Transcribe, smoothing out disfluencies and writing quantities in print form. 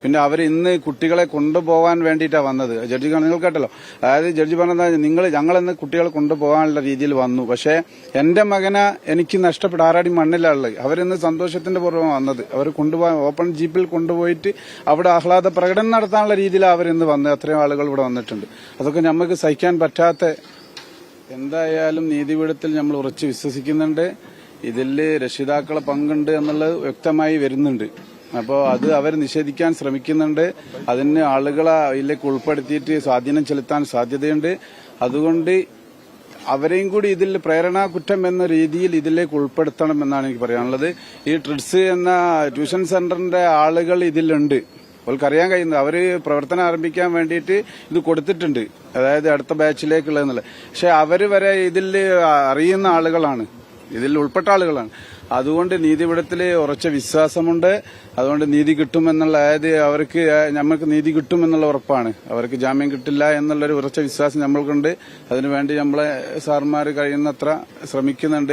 പിന്നെ അവർ ഇന്ന് കുട്ടികളെ കൊണ്ടുപോകാൻ വേണ്ടിയിട്ടാണ് വന്നത്. ജഡ്ജി നിങ്ങൾ കേട്ടല്ലോ, അതായത് ജഡ്ജി പറഞ്ഞത് ഞങ്ങളിന്ന് കുട്ടികളെ കൊണ്ടുപോകാനുള്ള രീതിയിൽ വന്നു. പക്ഷേ എന്റെ മകനെ എനിക്ക് നഷ്ടപ്പെട്ട ആറാടി മണ്ണിലുള്ളത്. അവരിന്ന് സന്തോഷത്തിന്റെ പുറമെ വന്നത്. അവർ കൊണ്ടുപോകാൻ ഓപ്പൺ ജീപ്പിൽ കൊണ്ടുപോയിട്ട് അവിടെ ആഹ്ലാദ പ്രകടനം നടത്താനുള്ള രീതിയിലാണ് അവരിന്ന് വന്നത്. അത്രയും ആളുകൾ ഇവിടെ വന്നിട്ടുണ്ട്. അതൊക്കെ നമുക്ക് സഹിക്കാൻ പറ്റാത്ത. എന്തായാലും നീതിപീഠത്തിൽ നമ്മൾ ഉറച്ചു വിശ്വസിക്കുന്നുണ്ട്. ഇതിൽ രക്ഷിതാക്കളെ പങ്കുണ്ട് എന്നുള്ളത് വ്യക്തമായി വരുന്നുണ്ട്. അപ്പോൾ അത് അവർ നിഷേധിക്കാൻ ശ്രമിക്കുന്നുണ്ട്. അതിന് ആളുകളെ ഇതിലേക്ക് ഉൾപ്പെടുത്തിയിട്ട് സ്വാധീനം ചെലുത്താൻ സാധ്യതയുണ്ട്. അതുകൊണ്ട് അവരെയും കൂടി ഇതിൽ പ്രേരണാ കുറ്റം എന്ന രീതിയിൽ ഇതിലേക്ക് ഉൾപ്പെടുത്തണം എന്നാണ് എനിക്ക് പറയാനുള്ളത്. ഈ ട്രിഡ്സ് എന്ന ട്യൂഷൻ സെന്ററിന്റെ ആളുകൾ ഇതിലുണ്ട്. അവർക്കറിയാൻ കഴിയുന്നത് അവർ പ്രവർത്തനം ആരംഭിക്കാൻ വേണ്ടിയിട്ട് ഇത് കൊടുത്തിട്ടുണ്ട്, അതായത് അടുത്ത ബാച്ചിലേക്കുള്ളതെന്നുള്ളത്. പക്ഷെ അവർ വരെ ഇതിൽ അറിയുന്ന ആളുകളാണ്, ഇതിൽ ഉൾപ്പെട്ട ആളുകളാണ്. അതുകൊണ്ട് നീതിപീഠത്തിൽ ഉറച്ച വിശ്വാസമുണ്ട്. അതുകൊണ്ട് നീതി കിട്ടുമെന്നുള്ള, അതായത് അവർക്ക് നമ്മൾക്ക് നീതി കിട്ടുമെന്നുള്ള ഉറപ്പാണ്. അവർക്ക് ജാമ്യം കിട്ടില്ല എന്നുള്ളൊരു ഉറച്ച വിശ്വാസം നമ്മൾക്കുണ്ട്. അതിനുവേണ്ടി നമ്മളെ സാർമാർ കഴിയുന്നത്ര ശ്രമിക്കുന്നുണ്ട്.